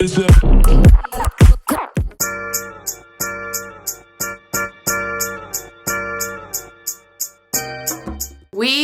We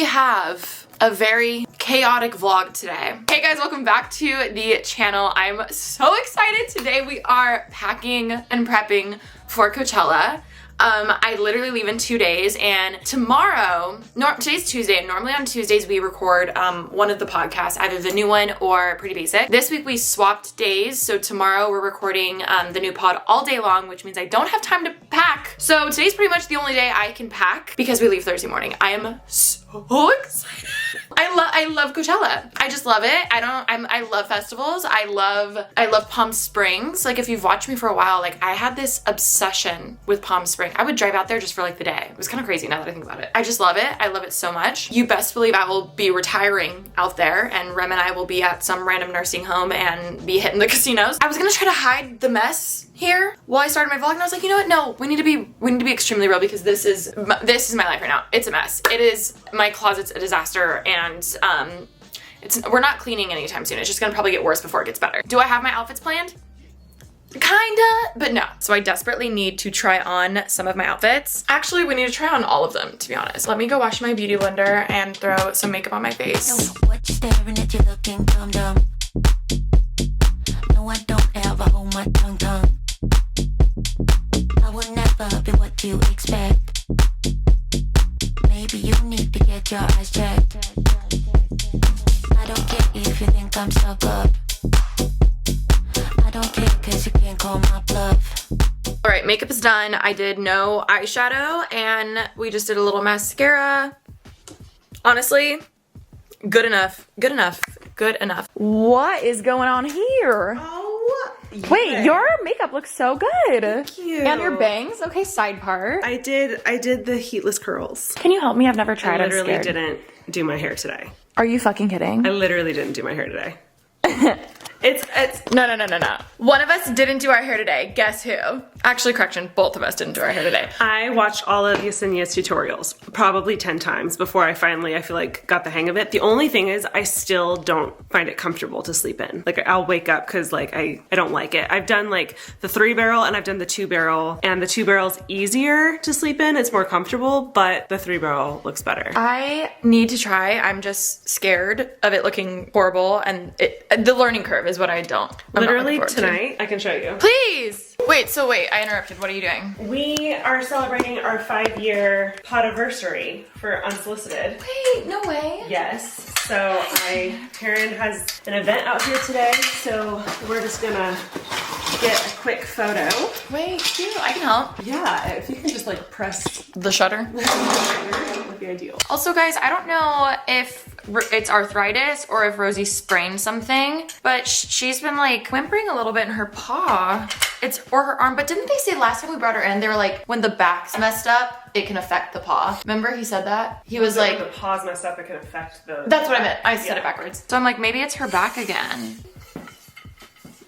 have a very chaotic vlog today. Hey guys, welcome back to the channel. I'm so excited. Today we are packing and prepping for Coachella. I literally leave in 2 days, and tomorrow, today's Tuesday, and normally on Tuesdays we record one of the podcasts, either the new one or Pretty Basic. This week we swapped days, so tomorrow we're recording the new pod all day long, which means I don't have time to pack. So today's pretty much the only day I can pack because we leave Thursday morning. I am so excited. I love Coachella. I just love it. I love festivals. I love Palm Springs. Like, if you've watched me for a while, like, I had this obsession with Palm Springs. I would drive out there just for like the day. It was kind of crazy now that I think about it. I just love it. I love it so much. You best believe I will be retiring out there, and Rem and I will be at some random nursing home and be hitting the casinos. I was gonna try to hide the mess here while I started my vlog, and I was like, you know what? No, we need to be extremely real, because this is my life right now. It's a mess. It is, my closet's a disaster, and we're not cleaning anytime soon. It's just gonna probably get worse before it gets better. Do I have my outfits planned? Kinda, but no. So I desperately need to try on some of my outfits. Actually, we need to try on all of them, to be honest. Let me go wash my beauty blender and throw some makeup on my face. What you staring at, you looking dumb. No, I don't ever hold my tongue. I will never be what you expect. Maybe you need to get your eyes checked. I don't care if you think I'm stuck up. I don't care cause you can't call my bluff. All right, makeup is done. I did no eyeshadow, and we just did a little mascara. Honestly, good enough. What is going on here? Oh, yeah. Wait, your makeup looks so good. Thank you. And your bangs. Okay, side part. I did the heatless curls. Can you help me? I've never tried. I literally didn't do my hair today. Are you fucking kidding? I literally didn't do my hair today. It's No. One of us didn't do our hair today. Guess who? Actually, correction, both of us didn't do our hair today. I watched all of Yesenia's tutorials probably 10 times before I finally, I feel like, got the hang of it. The only thing is I still don't find it comfortable to sleep in. Like, I'll wake up because, like, I don't like it. I've done, like, the 3-barrel and I've done the 2-barrel, and the 2-barrel's easier to sleep in. It's more comfortable, but the 3-barrel looks better. I need to try. I'm just scared of it looking horrible, and the learning curve is what I'm Literally not looking forward tonight, I can show you. Please! Wait, I interrupted. What are you doing? We are celebrating our 5-year podiversary for Unsolicited. Wait, no way. Yes. So Karen has an event out here today, so we're just gonna get a quick photo. Wait, cute. I can help. Yeah, if you can just like press The shutter. that would be ideal. Also, guys, I don't know if it's arthritis or if Rosie sprained something, but she's been like whimpering a little bit in her paw. Or her arm, but didn't they say last time we brought her in, they were like, when the back's messed up, it can affect the paw. Remember he said that? He was like, when the paw's messed up, it can affect the... That's what I meant. I said it backwards. So I'm like, maybe it's her back again.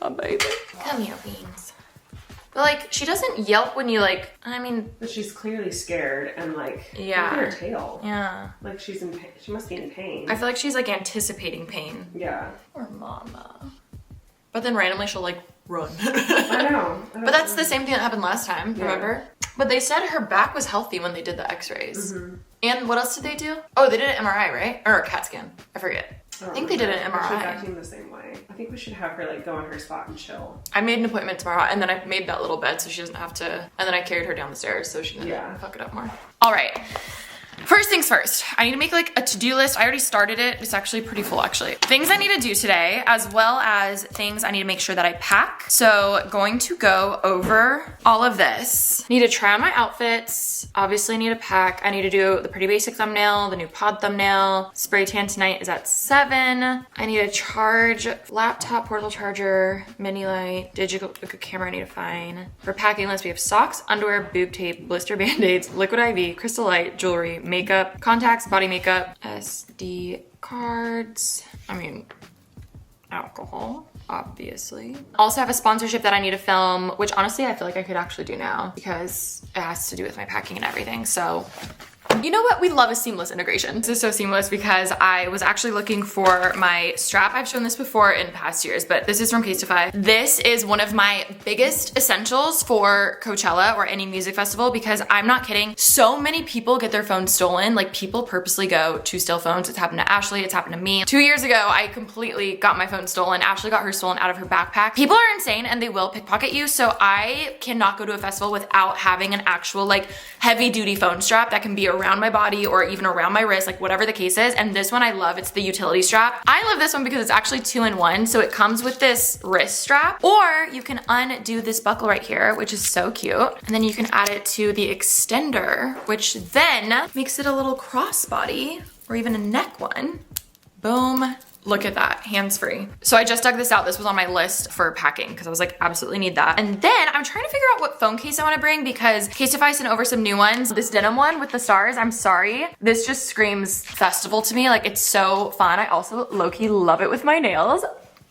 Oh, baby. Come here, Beans. But like, she doesn't yelp when you like, I mean... But she's clearly scared and like, yeah. look at her tail. Yeah. Like she's in pain. She must be in pain. I feel like she's like anticipating pain. Yeah. Or mama. But then randomly she'll like run. I know. But that's the same thing that happened last time, remember? But they said her back was healthy when they did the x-rays. Mm-hmm. And what else did they do? Oh, they did an MRI, right? Or a CAT scan. I forget. I think they did an MRI. She's acting the same way. I think we should have her like go on her spot and chill. I made an appointment tomorrow, and then I made that little bed so she doesn't have to, and then I carried her down the stairs so she didn't fuck it up more. All right. First things first, I need to make like a to-do list. I already started it. It's actually pretty full actually. Things I need to do today, as well as things I need to make sure that I pack. So going to go over all of this. Need to try on my outfits. Obviously need to pack. I need to do the Pretty Basic thumbnail, the new pod thumbnail. Spray tan tonight is at 7. I need to charge laptop, portable charger, mini light, digital camera I need to find. For packing list, we have socks, underwear, boob tape, blister band-aids, liquid IV, crystal light, jewelry, makeup, contacts, body makeup, SD cards, alcohol, obviously. Also have a sponsorship that I need to film, which honestly I feel like I could actually do now because it has to do with my packing and everything. So You know what? We love a seamless integration. This is so seamless because I was actually looking for my strap. I've shown this before in past years, but this is from CASETiFY. This is one of my biggest essentials for Coachella or any music festival because I'm not kidding. So many people get their phones stolen. Like people purposely go to steal phones. It's happened to Ashley. It's happened to me. 2 years ago, I completely got my phone stolen. Ashley got hers stolen out of her backpack. People are insane and they will pickpocket you. So I cannot go to a festival without having an actual like heavy duty phone strap that can be around my body or even around my wrist, like whatever the case is. And this one I love, it's the utility strap. I love this one because it's actually 2-in-1. So it comes with this wrist strap, or you can undo this buckle right here, which is so cute. And then you can add it to the extender, which then makes it a little crossbody or even a neck one. Boom. Look at that, hands-free. So I just dug this out. This was on my list for packing because I was like, absolutely need that. And then I'm trying to figure out what phone case I want to bring because CASETiFY sent over some new ones. This denim one with the stars, I'm sorry. This just screams festival to me. Like it's so fun. I also low-key love it with my nails.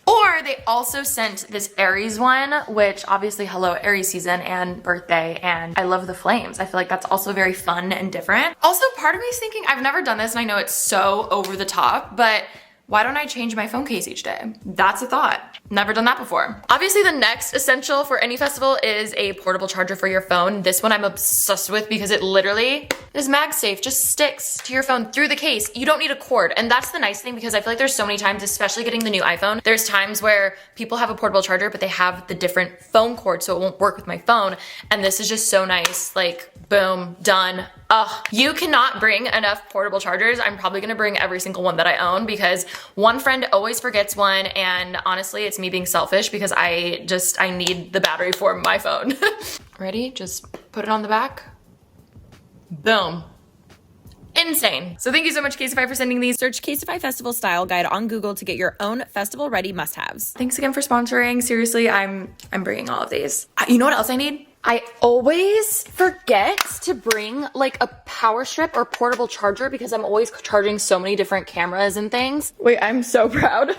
Or they also sent this Aries one, which obviously hello Aries season and birthday, and I love the flames. I feel like that's also very fun and different. Also, part of me is thinking, I've never done this and I know it's so over the top, but why don't I change my phone case each day? That's a thought. Never done that before. Obviously the next essential for any festival is a portable charger for your phone. This one I'm obsessed with because it literally is MagSafe, just sticks to your phone through the case. You don't need a cord. And that's the nice thing because I feel like there's so many times, especially getting the new iPhone, there's times where people have a portable charger, but they have the different phone cord so it won't work with my phone. And this is just so nice, like boom, done. Ugh, you cannot bring enough portable chargers. I'm probably gonna bring every single one that I own because one friend always forgets one, and honestly, it's me being selfish because I need the battery for my phone. Ready? Just put it on the back. Boom. Insane. So thank you so much, CASETiFY, for sending these. Search CASETiFY Festival Style Guide on Google to get your own festival-ready must-haves. Thanks again for sponsoring. Seriously, I'm bringing all of these. You know what else I need? I always forget to bring like a power strip or portable charger because I'm always charging so many different cameras and things. Wait, I'm so proud.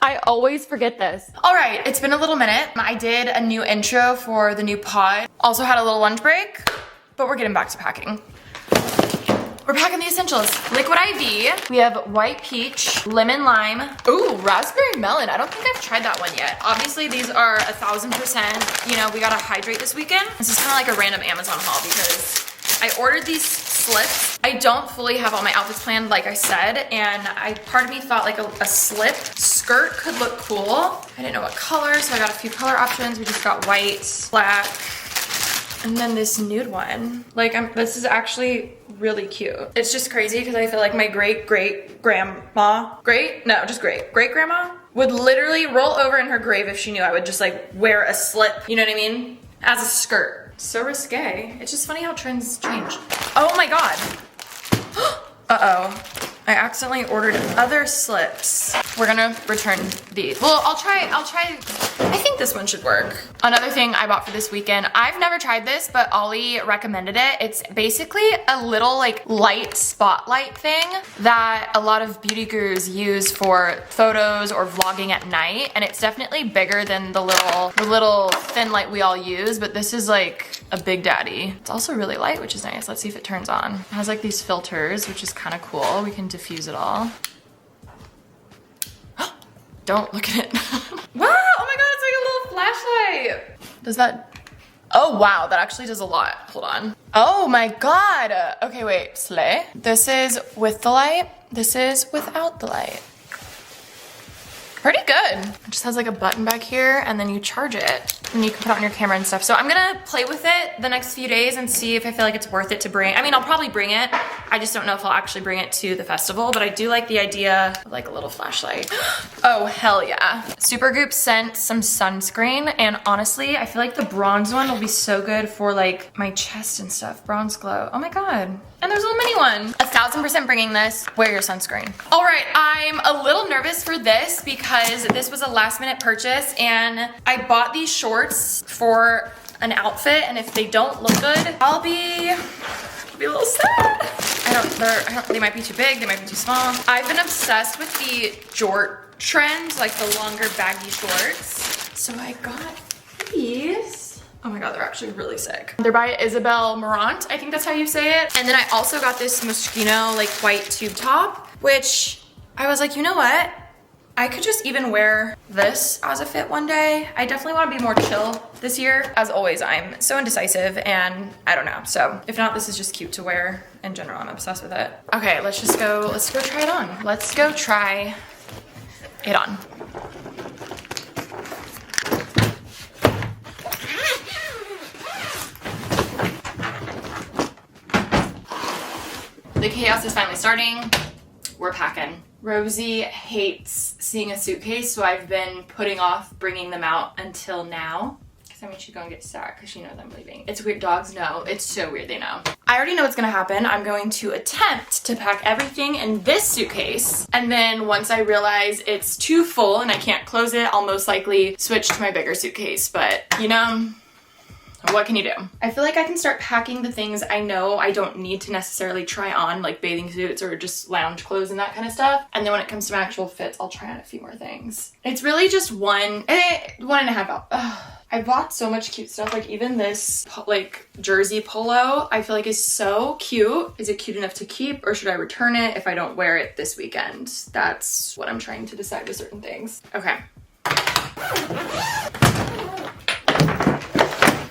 I always forget this. All right, it's been a little minute. I did a new intro for the new pod. Also had a little lunch break, but we're getting back to packing. We're packing the essentials. Liquid IV. We have white peach, lemon lime. Ooh, raspberry melon. I don't think I've tried that one yet. Obviously, these are 1000%. You know, we gotta hydrate this weekend. This is kind of like a random Amazon haul because I ordered these slips. I don't fully have all my outfits planned, like I said, and part of me thought like a slip skirt could look cool. I didn't know what color, so I got a few color options. We just got white, black, and then this nude one. Like, this is actually really cute. It's just crazy because I feel like my great-grandma would literally roll over in her grave if she knew I would just like wear a slip, you know what I mean? As a skirt. So risque. It's just funny how trends change. Oh my God. Uh-oh. I accidentally ordered other slips. We're gonna return these. Well, I'll try, I think this one should work. Another thing I bought for this weekend, I've never tried this, but Ollie recommended it. It's basically a little like light spotlight thing that a lot of beauty gurus use for photos or vlogging at night. And it's definitely bigger than the little thin light we all use, but this is like a big daddy. It's also really light, which is nice. Let's see if it turns on. It has like these filters, which is kind of cool. We can diffuse it all. Don't look at it. Wow, oh my God, it's like a little flashlight. Does that, oh wow, that actually does a lot. Hold on. Oh my God. Okay, wait, slay. This is with the light. This is without the light. Pretty good. It just has like a button back here and then you charge it and you can put it on your camera and stuff. So I'm gonna play with it the next few days and see if I feel like it's worth it to bring. I mean, I'll probably bring it. I just don't know if I'll actually bring it to the festival, but I do like the idea of like a little flashlight. Oh, hell yeah. Supergoop sent some sunscreen and honestly, I feel like the bronze one will be so good for like my chest and stuff. Bronze glow. Oh my God. And there's a little mini one. 1000% bringing this. Wear your sunscreen. All right, I'm a little nervous for this because this was a last minute purchase and I bought these shorts for an outfit and if they don't look good, I'll be a little sad. They might be too big, they might be too small. I've been obsessed with the jort trend, like the longer baggy shorts. So I got these. Oh my god, they're actually really sick. They're by Isabel Marant, I think that's how you say it. And then I also got this Moschino like white tube top, which I was like, you know what? I could just even wear this as a fit one day. I definitely want to be more chill this year. As always, I'm so indecisive and I don't know. So if not, this is just cute to wear in general. I'm obsessed with it. Okay, let's go try it on. Let's go try it on. The chaos is finally starting. We're packing. Rosie hates seeing a suitcase, so I've been putting off bringing them out until now. Because I mean, she's gonna get sad because she knows I'm leaving. It's weird. Dogs know. It's so weird they know. I already know what's gonna happen. I'm going to attempt to pack everything in this suitcase. And then once I realize it's too full and I can't close it, I'll most likely switch to my bigger suitcase. But, you know, what can you do? I feel like I can start packing the things I know I don't need to necessarily try on, like bathing suits or just lounge clothes and that kind of stuff. And then when it comes to my actual fits, I'll try on a few more things. It's really just one and a half out. I bought so much cute stuff, like even this like jersey polo I feel like is so cute. Is it cute enough to keep or should I return it if I don't wear it this weekend? That's what I'm trying to decide with certain things. Okay.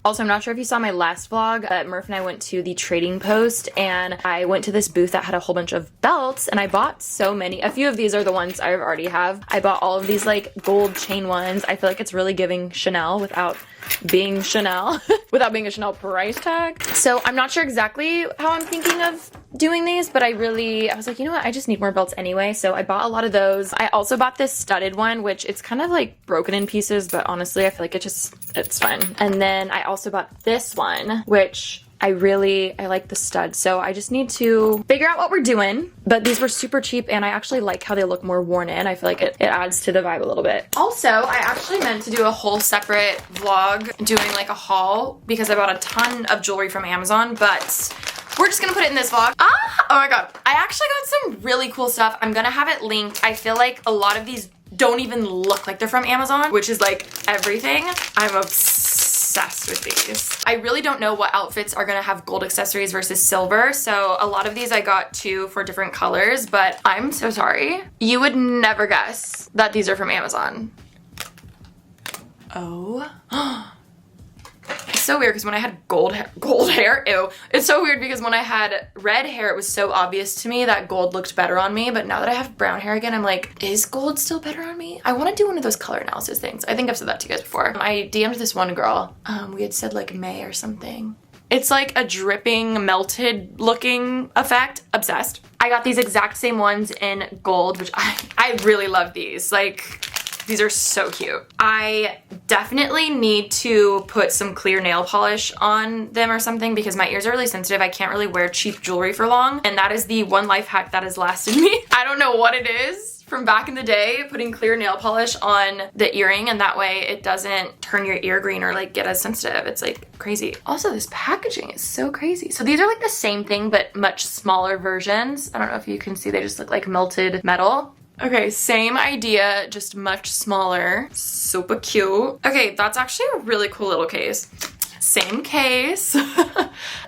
Also, I'm not sure if you saw my last vlog, but Murph and I went to the Trading Post and I went to this booth that had a whole bunch of belts and I bought so many. A few of these are the ones I already have. I bought all of these like gold chain ones. I feel like it's really giving Chanel without being Chanel, without being a Chanel price tag. So I'm not sure exactly how I'm thinking of doing these, but I was like, you know what? I just need more belts anyway. So I bought a lot of those. I also bought this studded one, which it's kind of like broken in pieces, but honestly, I feel like it's fine. And then I also bought this one, which I like the stud. So I just need to figure out what we're doing, but these were super cheap and I actually like how they look more worn in. I feel like it adds to the vibe a little bit. Also, I actually meant to do a whole separate vlog doing like a haul because I bought a ton of jewelry from Amazon, but we're just gonna put it in this vlog. Oh my god. I actually got some really cool stuff. I'm gonna have it linked. I feel like a lot of these don't even look like they're from Amazon, which is like everything. I'm obsessed with these. I really don't know what outfits are gonna have gold accessories versus silver, so a lot of these I got too for different colors, but I'm so sorry. You would never guess that these are from Amazon. Oh. It's so weird because when I had gold hair, ew. It's so weird because when I had red hair, it was so obvious to me that gold looked better on me. But now that I have brown hair again, I'm like, is gold still better on me? I want to do one of those color analysis things. I think I've said that to you guys before. I DM'd this one girl. We had said like May or something. It's like a dripping, melted looking effect. Obsessed. I got these exact same ones in gold, which I really love these. Like, these are so cute. I definitely need to put some clear nail polish on them or something because my ears are really sensitive. I can't really wear cheap jewelry for long. And that is the one life hack that has lasted me. I don't know what it is from back in the day, putting clear nail polish on the earring and that way it doesn't turn your ear green or like get as sensitive. It's like crazy. Also, this packaging is so crazy. So these are like the same thing but much smaller versions. I don't know if you can see, they just look like melted metal. Okay, same idea, just much smaller. Super cute. Okay, that's actually a really cool little case. Same case.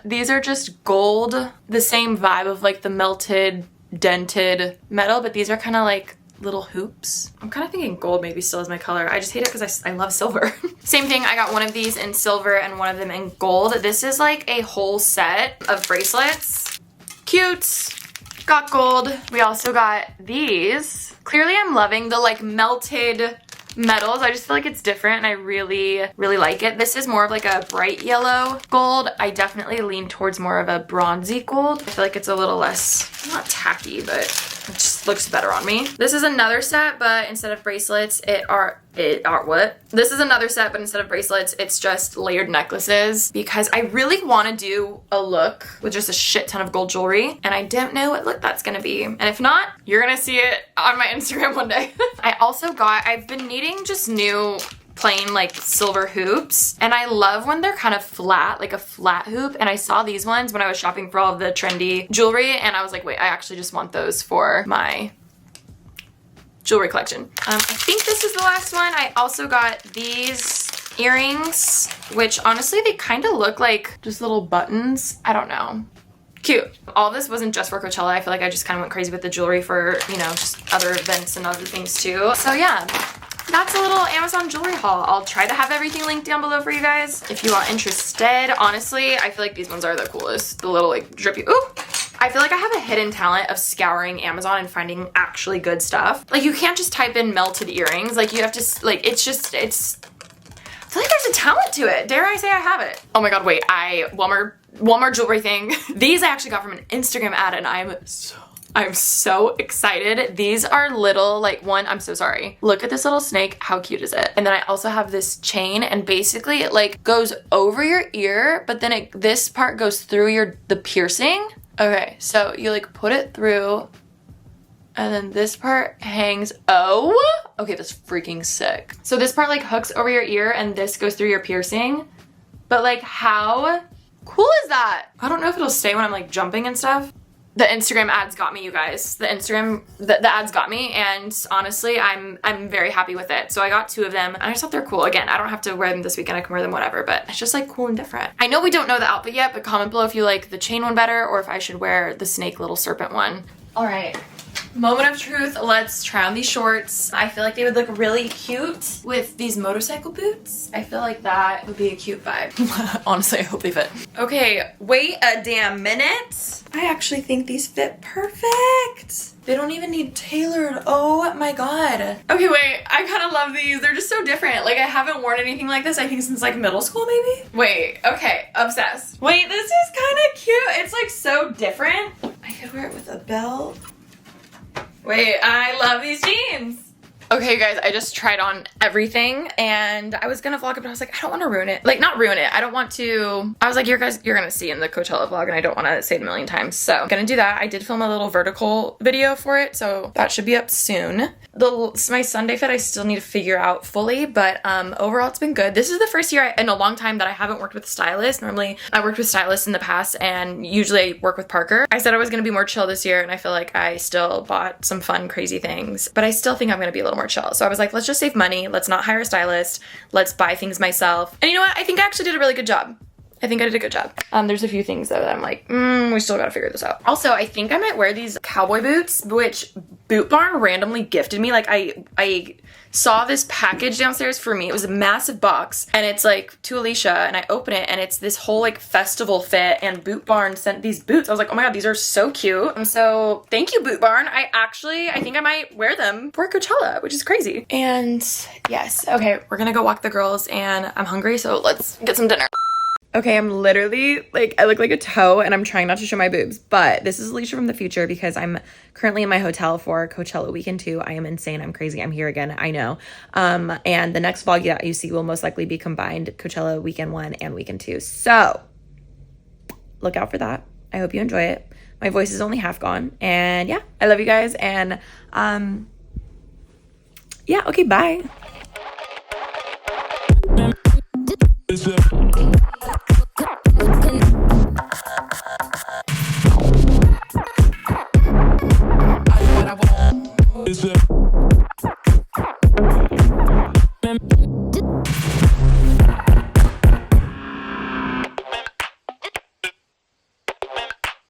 These are just gold, the same vibe of like the melted, dented metal, but these are kind of like little hoops. I'm kind of thinking gold maybe still is my color. I just hate it because I love silver. Same thing, I got one of these in silver and one of them in gold. This is like a whole set of bracelets. Cute. Got gold. We also got these. Clearly I'm loving the like melted metals. I just feel like it's different and I really like it. This is more of like a bright yellow gold. I definitely lean towards more of a bronzy gold. I feel like it's a little less, not tacky, but it just looks better on me. This is another set, but instead of bracelets, This is another set, but instead of bracelets, it's just layered necklaces because I really want to do a look with just a shit ton of gold jewelry and I don't know what look that's gonna be. And if not, you're gonna see it on my Instagram one day. I've been needing just new plain like silver hoops and I love when they're kind of flat, like a flat hoop, and I saw these ones when I was shopping for all of the trendy jewelry and I was like, wait, I actually just want those for my jewelry collection. I think this is the last one. I also got these earrings, which honestly they kind of look like just little buttons. I don't know. Cute. All this wasn't just for Coachella. I feel like I just kind of went crazy with the jewelry for, you know, just other events and other things too. So yeah, that's a little Amazon jewelry haul. I'll try to have everything linked down below for you guys if you are interested. Honestly, I feel like these ones are the coolest. The little like drippy, ooh. I feel like I have a hidden talent of scouring Amazon and finding actually good stuff. Like you can't just type in melted earrings. Like you have to, like, it's I feel like there's a talent to it. Dare I say I have it. Oh my God, wait, one more jewelry thing. These I actually got from an Instagram ad and I'm so excited. These are little, like I'm so sorry. Look at this little snake. How cute is it? And then I also have this chain and basically it like goes over your ear, but then this part goes through the piercing. Okay, so you like put it through and then this part hangs. Oh, okay, that's freaking sick. So this part like hooks over your ear and this goes through your piercing. But like how cool is that? I don't know if it'll stay when I'm like jumping and stuff. The Instagram ads got me, you guys. The ads got me, and honestly, I'm very happy with it. So I got 2 of them, and I just thought they're cool. Again, I don't have to wear them this weekend. I can wear them whatever, but it's just like cool and different. I know we don't know the outfit yet, but comment below if you like the chain one better or if I should wear the snake little serpent one. All right. Moment of truth, let's try on these shorts. I feel like they would look really cute with these motorcycle boots. I feel like that would be a cute vibe. Honestly, I hope they fit. Okay, wait a damn minute. I actually think these fit perfect. They don't even need tailored. Oh my God. Okay, wait, I kind of love these. They're just so different. Like I haven't worn anything like this, I think since like middle school maybe. Wait, okay, obsessed. Wait, this is kind of cute. It's like so different. I could wear it with a belt. Wait, I love these jeans. Okay, guys, I just tried on everything and I was gonna vlog it, but I was like, I don't want to ruin it. Like, not ruin it. I don't want to. I was like, you're gonna see in the Coachella vlog and I don't want to say it a million times. So I'm gonna do that. I did film a little vertical video for it, so that should be up soon. My Sunday fit I still need to figure out fully, but overall it's been good. This is the first year in a long time that I haven't worked with a stylist. Normally I worked with stylists in the past and usually I work with Parker. I said I was gonna be more chill this year and I feel like I still bought some fun, crazy things, but I still think I'm gonna be a little more chill. So I was like, let's just save money. Let's not hire a stylist. Let's buy things myself. And you know what? I think I actually did a really good job. I think I did a good job. There's a few things though that I'm like, we still gotta figure this out. Also, I think I might wear these cowboy boots, which Boot Barn randomly gifted me. Like I saw this package downstairs for me. It was a massive box and it's like to Alisha and I open it and it's this whole like festival fit and Boot Barn sent these boots. I was like, oh my God, these are so cute. And so thank you, Boot Barn. I think I might wear them for Coachella, which is crazy. And yes, okay, we're gonna go walk the girls and I'm hungry, so let's get some dinner. Okay, I'm literally, like, I look like a toe and I'm trying not to show my boobs, but this is Alisha from the future because I'm currently in my hotel for Coachella weekend 2. I am insane. I'm crazy. I'm here again. I know. And the next vlog that you see will most likely be combined Coachella weekend 1 and weekend 2. So look out for that. I hope you enjoy it. My voice is only half gone. And yeah, I love you guys. And yeah, okay, bye.